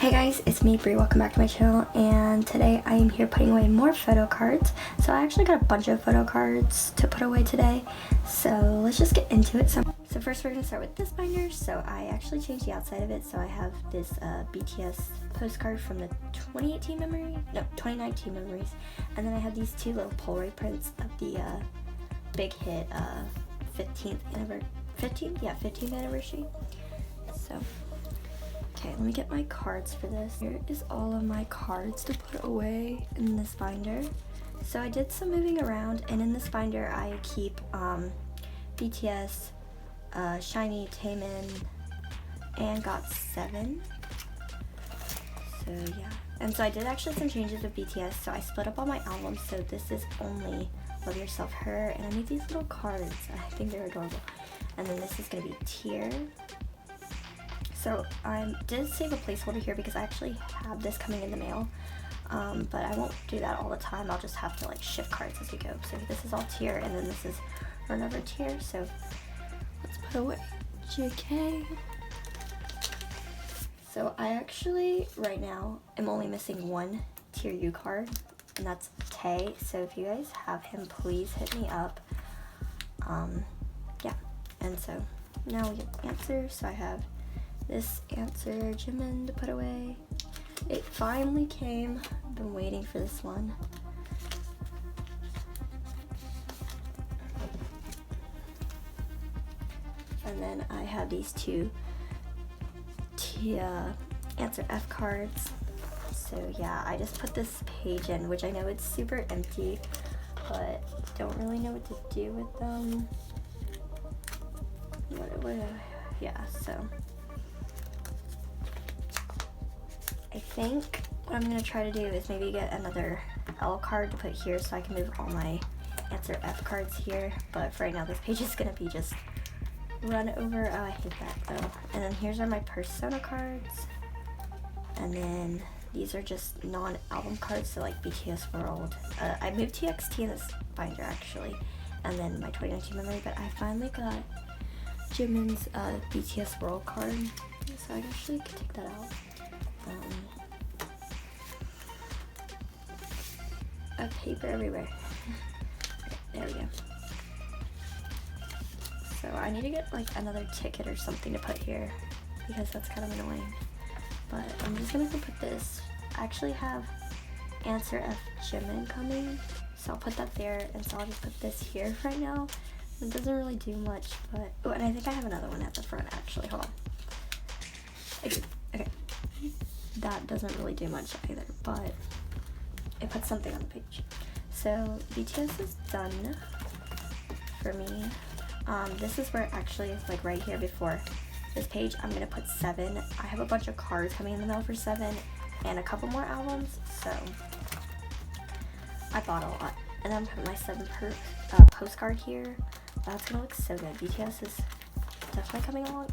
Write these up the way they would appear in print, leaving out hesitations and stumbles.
Hey guys, it's me Bree, welcome back to my channel, and today I am here putting away more photo cards. So I actually got a bunch of photo cards to put away today, so let's just get into it. So first we're going to start with this binder. So I actually changed the outside of it, so I have this BTS postcard from the 2019 memories, and then I have these two little Polaroid prints of the big hit 15th anniversary. So okay, let me get my cards for this. Here is all of my cards to put away in this binder. So I did some moving around, and in this binder I keep BTS, SHINee, Taemin, and GOT7. So yeah, and so I did actually some changes with BTS. So I split up all my albums. So this is only Love Yourself, Her, and I made these little cards. I think they're adorable. And then this is gonna be Tear. So I did save a placeholder here because I actually have this coming in the mail, but I won't do that all the time. I'll just have to like shift cards as we go. So this is all Tear, and then this is another Tear. So let's put away JK. So I actually right now am only missing one Tear U card, and that's Tae. So if you guys have him, please hit me up. Yeah, and so now we get the answer. So I have this answer, Jimin, to put away. It finally came. I've been waiting for this one. And then I have these two answer F cards. So yeah, I just put this page in, which I know it's super empty, but don't really know what to do with them. Yeah, so I think what I'm going to try to do is maybe get another L card to put here so I can move all my answer F cards here. But for right now, this page is going to be just run over. Oh, I hate that though. And then here's are my Persona cards. And then these are just non-album cards, so like BTS World. I moved TXT in this binder actually. And then my 2019 memory, but I finally got Jimin's BTS World card. So I actually could take that out. A paper everywhere. There we go. So I need to get like another ticket or something to put here because that's kind of annoying. But I'm just gonna go put this. I actually have answer F Jimin coming, so I'll put that there, and so I'll just put this here right now. It doesn't really do much, but oh, and I think I have another one at the front actually. Hold on. Okay. That doesn't really do much either, but it puts something on the page. So BTS is done for me. This is where it actually is like right here before this page. I'm gonna put 7. I have a bunch of cards coming in the mail for 7 and a couple more albums, so I bought a lot. And then I'm putting my 7 postcard here. That's gonna look so good. BTS is definitely coming along.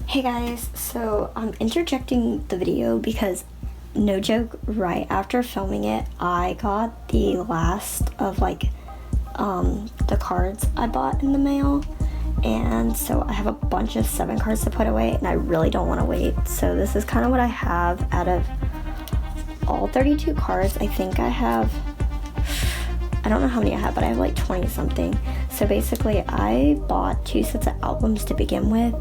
Hey guys, so I'm interjecting the video because no joke, right after filming it, I got the last of like the cards I bought in the mail, and so I have a bunch of 7 cards to put away, and I really don't want to wait. So this is kind of what I have out of all 32 cards. I think I have, I don't know how many I have, but I have like 20 something. So basically I bought 2 sets of albums to begin with,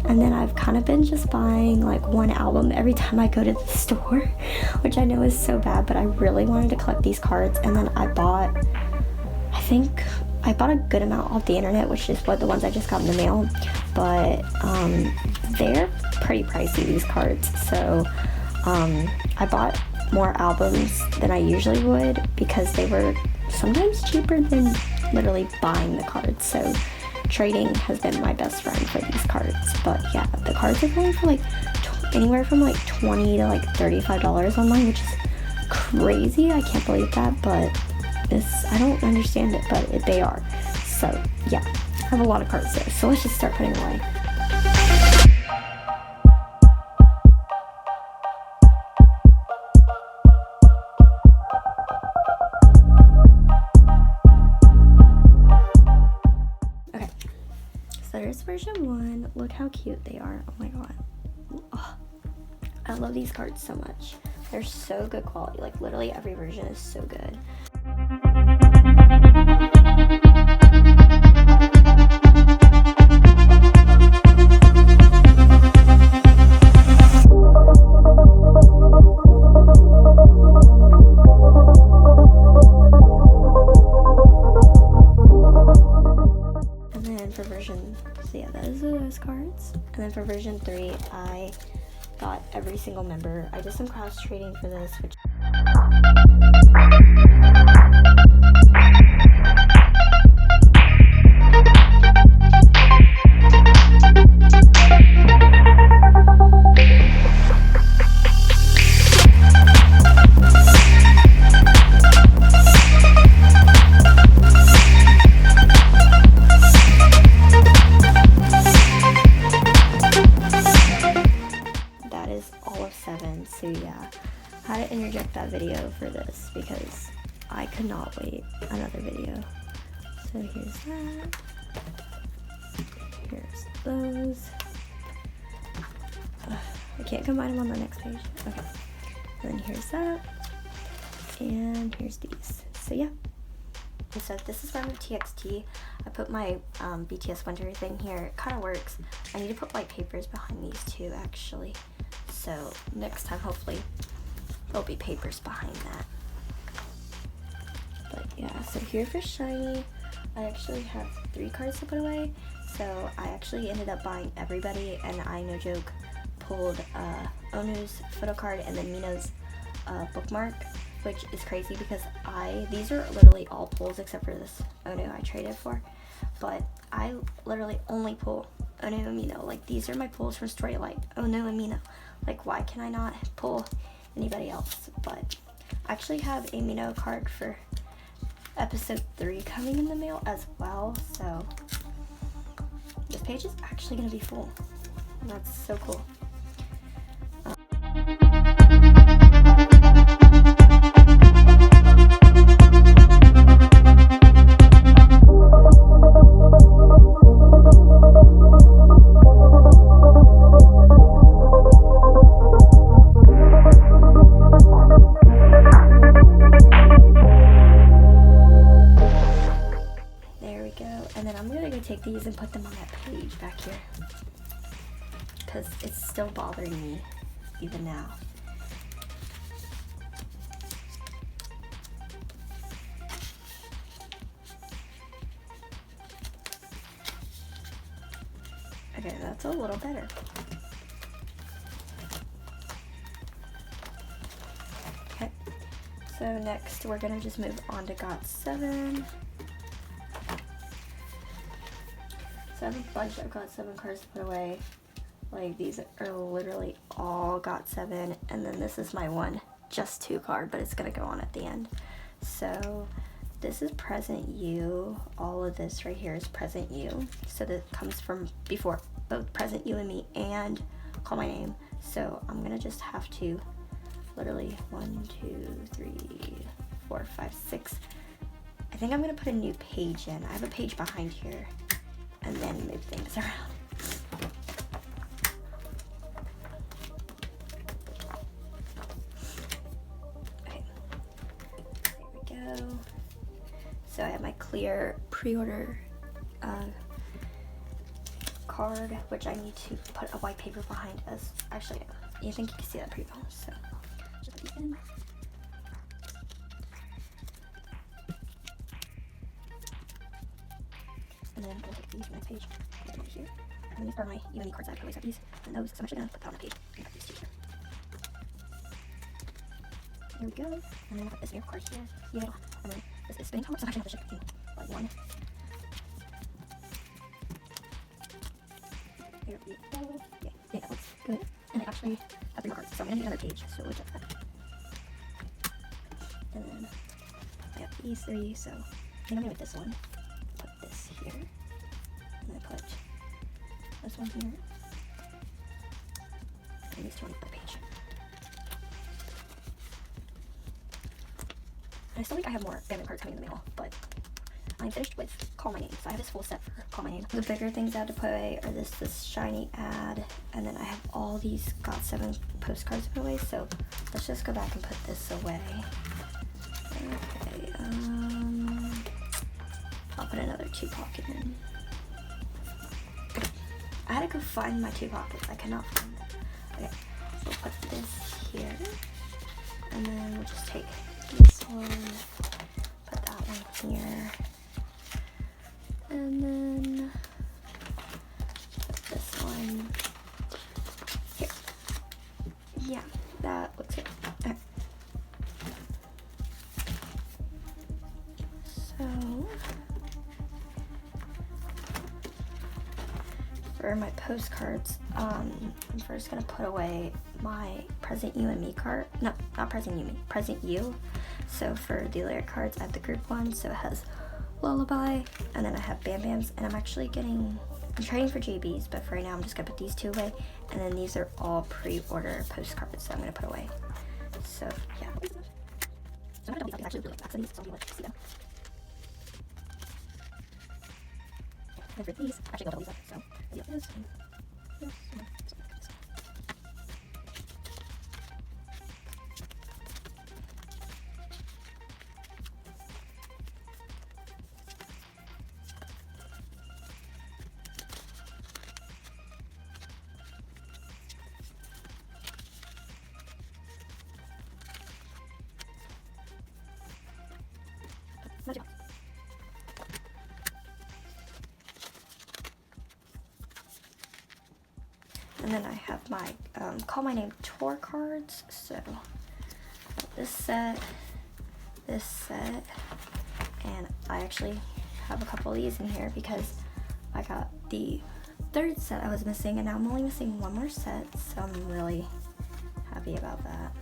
and then I've kind of been just buying like one album every time I go to the store, which I know is so bad, but I really wanted to collect these cards. And then I bought, I think I bought a good amount off the internet, which is what the ones I just got in the mail, but they're pretty pricey, these cards. So I bought more albums than I usually would because they were sometimes cheaper than literally buying the cards. So trading has been my best friend for these cards. But yeah, the cards are going for like anywhere from like $20 to like $35 online, which is crazy. I can't believe that, but I don't understand it, but they are. So yeah, I have a lot of cards there. So let's just start putting away. So there's version 1. Look how cute they are. Oh my god. Oh, I love these cards so much. They're so good quality. Like literally every version is so good. So yeah, that is those cards. And then for version 3, I got every single member. I did some cross trading for this, which so yeah, I had to interject that video for this because I could not wait another video. So here's that. Here's those. I can't combine them on the next page. Okay. And then here's that. And here's these. So yeah. And so this is from TXT. I put my BTS winter thing here. It kind of works. I need to put white papers behind these too, actually. So next time, hopefully, there'll be papers behind that. But yeah, so here for SHINee, I actually have 3 cards to put away. So I actually ended up buying everybody, and I, no joke, pulled Onu's Photocard and then Mina's bookmark, which is crazy because these are literally all pulls except for this Onu I traded for. But I literally only pull Onu and Mina. Like, these are my pulls from Storylight, Onu and Mina. Like, why can I not pull anybody else? But I actually have a Mino card for episode 3 coming in the mail as well. So this page is actually going to be full. And that's so cool. Take these and put them on that page back here because it's still bothering me even now. Okay, that's a little better. Okay, so next we're gonna just move on to GOT7. So I have a bunch of GOT7 cards to put away. Like, these are literally all GOT7, and then this is my one just 2 card, but it's gonna go on at the end. So this is Present You. All of this right here is Present You. So that comes from before both Present You and Me and Call My Name. So I'm gonna just have to literally 1, 2, 3, 4, 5, 6. I think I'm gonna put a new page in. I have a page behind here. And then move things around. Okay, there we go. So I have my clear pre-order card, which I need to put a white paper behind us. Actually, you think you can see that pretty well, so just put these in. And then we'll take these to the next page, put them over here. And these are my UNE cards. I always have these and those, so I'm actually going to put that on the page and cut these two here. There we go. And then I'll put this new card here. Yeah, and then this is spinning top, so I'm actually going to have to ship it in like 1. There we go. Yeah, that looks good. And I actually have 3 more cards, so I'm going to need another page, so we'll check that. And then I have these 3, so I think I'm going to make this one. Put this here, and then put this one here, and these 2 on the page. And I still think I have more family cards coming in the mail, but I'm finished with Call My Name, so I have this full set for call my name. The bigger things I had to put away are this SHINee ad, and then I have all these Got 7 postcards to put away, so let's just go back and put this away. Okay, I'll put another 2 pocket in. I had to go find my 2 pockets. I cannot find them. Okay, so we'll put this here, and then we'll just take this one, put that one here, and then put this one here. Yeah, that looks good. Okay. So for my postcards, I'm first gonna put away my Present You and Me card. No, not Present You, Me. Present You. So for the lyric cards, I have the group one, so it has Lullaby, and then I have Bam Bams, and I'm trading for JBs, but for right now I'm just gonna put these 2 away, and then these are all pre-order postcards that I'm gonna put away. So yeah. So I'm gonna double these actually really fast, so some people like to see them. And for these, actually I'll double these up, so I do this and this and this. And then I have my Call My Name tour cards. So this set, and I actually have a couple of these in here because I got the 3rd set I was missing, and now I'm only missing 1 more set, so I'm really happy about that.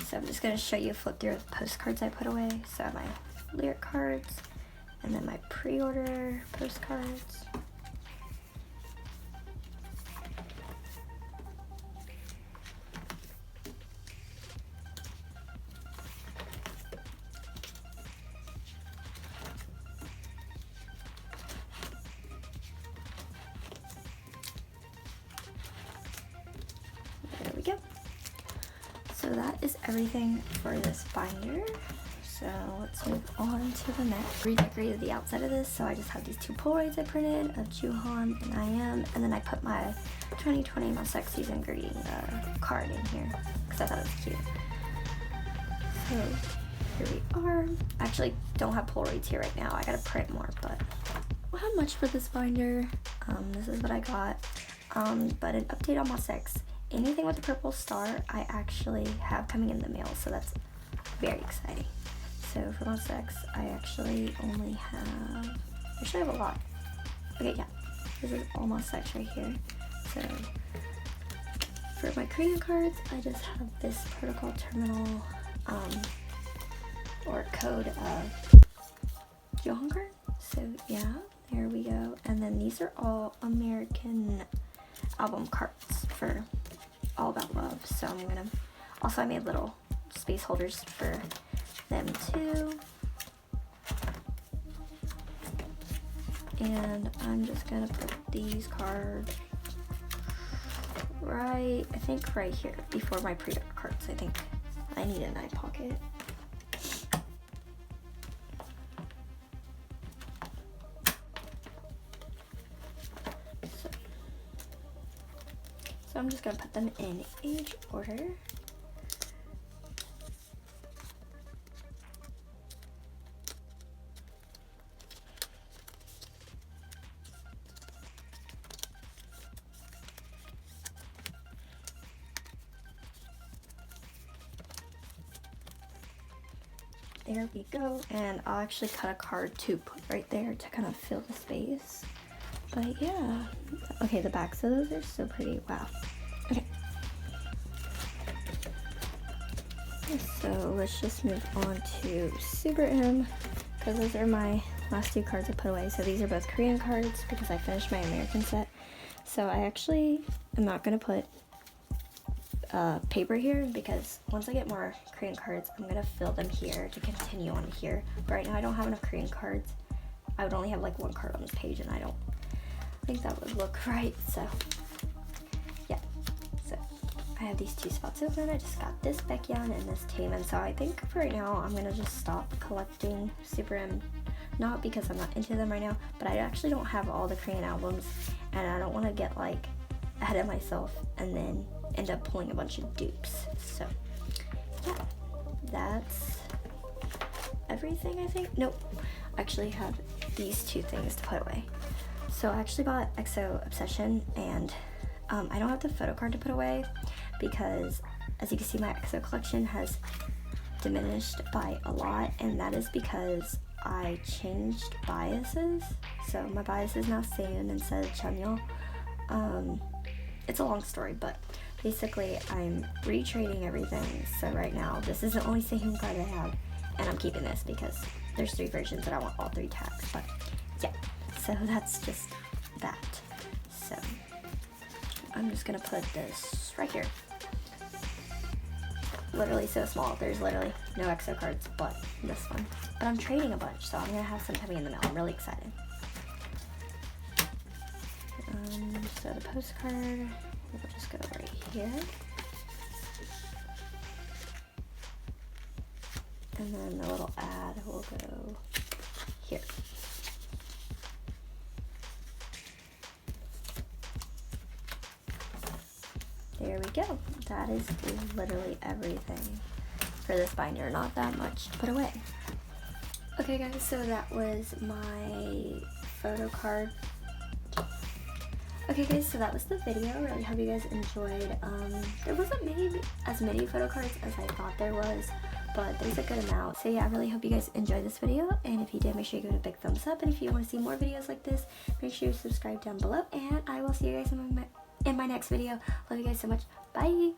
So I'm just going to show you a flip through of the postcards I put away. So I have my lyric cards, and then my pre-order postcards. There we go. So that is everything for this binder. So let's move on to the next. Redecorated the outside of this, so I just have these 2 Polaroids I printed of Juhan and I Am, and then I put my 2020 Most Sex Season greeting card in here because I thought it was cute. So here we are. I actually don't have Polaroids here right now. I gotta print more, but I don't have much for this binder. This is what I got. But an update on my sex. Anything with the purple star I actually have coming in the mail, so that's very exciting. So for my sex, I actually only have, I have a lot. Okay, yeah, this is all my sex right here. So for my Korean cards, I just have this protocol terminal or code of Johan card. So yeah, there we go. And then these are all American album cards for All About Love. So I'm gonna, also I made little space holders for them too. And I'm just gonna put these cards right, I think right here before my pre-order cards. I think I need an eye pocket. So I'm just gonna put them in age order. There we go. And I'll actually cut a card to put right there to kind of fill the space. But yeah, okay, the backs of those are so pretty. Wow. Okay. So let's just move on to Super M, because those are my last two cards I put away. So these are both Korean cards because I finished my American set. So I actually am not going to put paper here, because once I get more Korean cards, I'm going to fill them here to continue on here. But right now I don't have enough Korean cards. I would only have like one card on this page, and I don't think that would look right. So yeah, so I have these two spots open. I just got this Baekhyun and this Taemin. So I think for right now I'm going to just stop collecting Super M. Not because I'm not into them right now, but I actually don't have all the Korean albums, and I don't want to get like ahead of myself and then end up pulling a bunch of dupes. So yeah, that's everything, I think. Nope, I actually have these two things to put away. So I actually bought EXO Obsession, and I don't have the Photocard to put away because, as you can see, my EXO collection has diminished by a lot, and that is because I changed biases. So my bias is now Soon instead of Chanyeol. It's a long story, but basically I'm retrading everything. So right now this is the only Soon card I have, and I'm keeping this because there's 3 versions and I want all 3 tags. But yeah, so that's just that. So I'm just gonna put this right here. Literally so small. There's literally no EXO cards but this one. But I'm trading a bunch, so I'm gonna have some coming in the mail. I'm really excited. So the postcard, we'll just go right here. And then the little ad will go here. There we go. That is literally everything for this binder. Not that much to put away. Okay guys, so that was my Photocard. Okay guys, so that was the video. I really hope you guys enjoyed. There wasn't maybe as many Photocards as I thought there was, but there's a good amount. So yeah, I really hope you guys enjoyed this video, and if you did, make sure you give it a big thumbs up, and if you want to see more videos like this, make sure you subscribe down below, and I will see you guys in my next video. Love you guys so much. Bye!